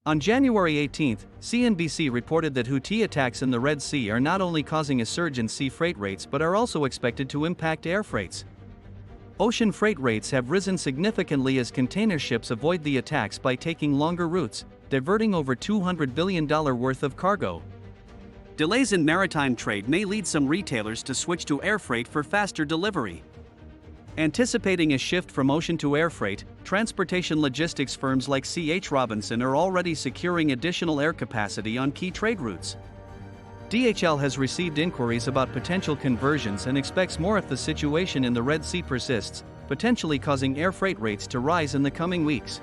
On January 18, CNBC reported that Houthi attacks in the Red Sea are not only causing a surge in sea freight rates but are also expected to impact air freights. Ocean freight rates have risen significantly as container ships avoid the attacks by taking longer routes, diverting over $200 billion worth of cargo. Delays in maritime trade may lead some retailers to switch to air freight for faster delivery. Anticipating a shift from ocean to air freight, transportation logistics firms like C.H. Robinson are already securing additional air capacity on key trade routes. DHL has received inquiries about potential conversions and expects more if the situation in the Red Sea persists, potentially causing air freight rates to rise in the coming weeks.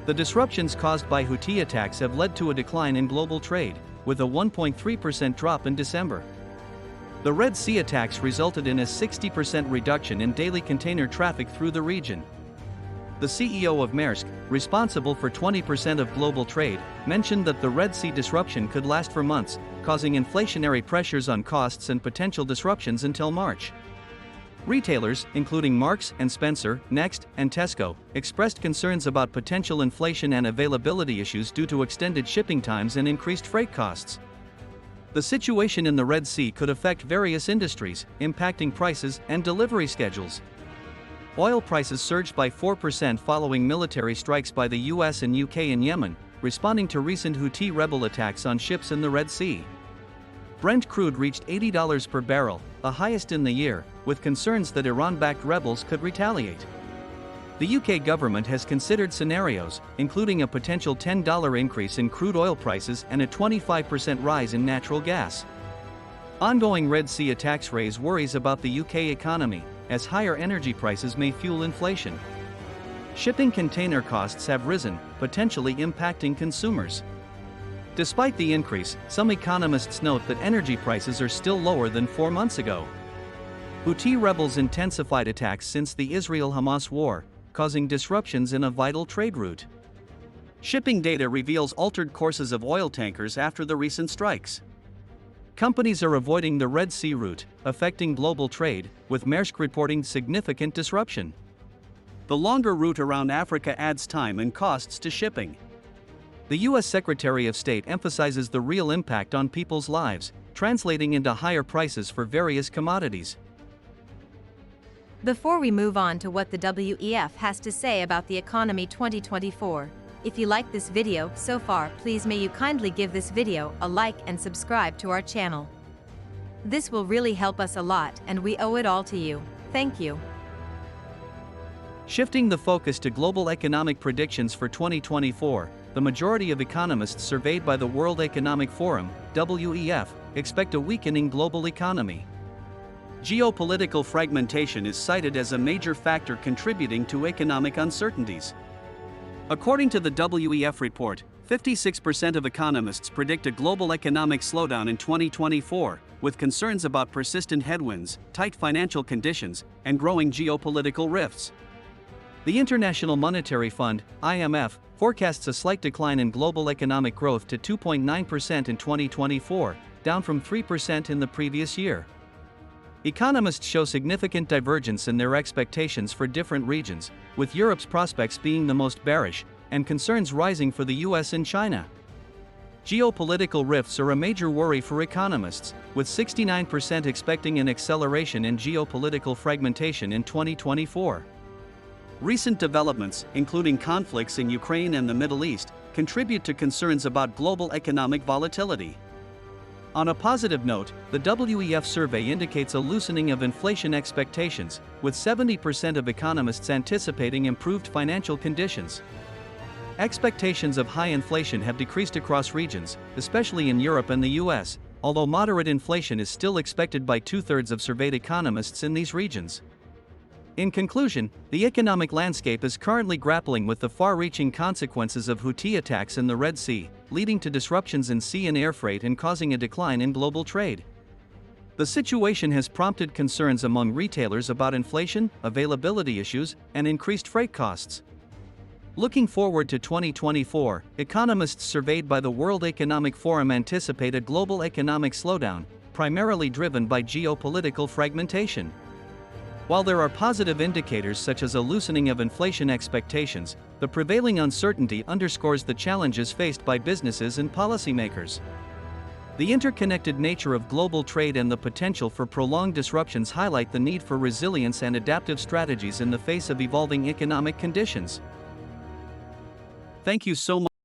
The disruptions caused by Houthi attacks have led to a decline in global trade, with a 1.3% drop in December. The Red Sea attacks resulted in a 60% reduction in daily container traffic through the region. The CEO of Maersk, responsible for 20% of global trade, mentioned that the Red Sea disruption could last for months, causing inflationary pressures on costs and potential disruptions until March. Retailers, including Marks & Spencer, Next, and Tesco, expressed concerns about potential inflation and availability issues due to extended shipping times and increased freight costs. The situation in the Red Sea could affect various industries, impacting prices and delivery schedules. Oil prices surged by 4% following military strikes by the US and UK in Yemen, responding to recent Houthi rebel attacks on ships in the Red Sea. Brent crude reached $80 per barrel, the highest in the year, with concerns that Iran-backed rebels could retaliate. The UK government has considered scenarios, including a potential $10 increase in crude oil prices and a 25% rise in natural gas. Ongoing Red Sea attacks raise worries about the UK economy, as higher energy prices may fuel inflation. Shipping container costs have risen, potentially impacting consumers. Despite the increase, some economists note that energy prices are still lower than 4 months ago. Houthi rebels intensified attacks since the Israel-Hamas war, causing disruptions in a vital trade route. Shipping data reveals altered courses of oil tankers after the recent strikes. Companies are avoiding the Red Sea route, affecting global trade, with Maersk reporting significant disruption. The longer route around Africa adds time and costs to shipping. The U.S. Secretary of State emphasizes the real impact on people's lives, translating into higher prices for various commodities. Before we move on to what the WEF has to say about the economy 2024, if you like this video so far, please may you kindly give this video a like and subscribe to our channel. This will really help us a lot and we owe it all to you. Thank you. Shifting the focus to global economic predictions for 2024, the majority of economists surveyed by the World Economic Forum, WEF, expect a weakening global economy. Geopolitical fragmentation is cited as a major factor contributing to economic uncertainties. According to the WEF report, 56% of economists predict a global economic slowdown in 2024, with concerns about persistent headwinds, tight financial conditions, and growing geopolitical rifts. The International Monetary Fund, IMF, forecasts a slight decline in global economic growth to 2.9% in 2024, down from 3% in the previous year. Economists show significant divergence in their expectations for different regions, with Europe's prospects being the most bearish, and concerns rising for the US and China. Geopolitical rifts are a major worry for economists, with 69% expecting an acceleration in geopolitical fragmentation in 2024. Recent developments, including conflicts in Ukraine and the Middle East, contribute to concerns about global economic volatility. On a positive note, the WEF survey indicates a loosening of inflation expectations, with 70% of economists anticipating improved financial conditions. Expectations of high inflation have decreased across regions, especially in Europe and the US, although moderate inflation is still expected by 2/3 of surveyed economists in these regions. In conclusion, the economic landscape is currently grappling with the far-reaching consequences of Houthi attacks in the Red Sea, leading to disruptions in sea and air freight and causing a decline in global trade. The situation has prompted concerns among retailers about inflation, availability issues, and increased freight costs. Looking forward to 2024, economists surveyed by the World Economic Forum anticipate a global economic slowdown, primarily driven by geopolitical fragmentation. While there are positive indicators such as a loosening of inflation expectations, the prevailing uncertainty underscores the challenges faced by businesses and policymakers. The interconnected nature of global trade and the potential for prolonged disruptions highlight the need for resilience and adaptive strategies in the face of evolving economic conditions. Thank you so much.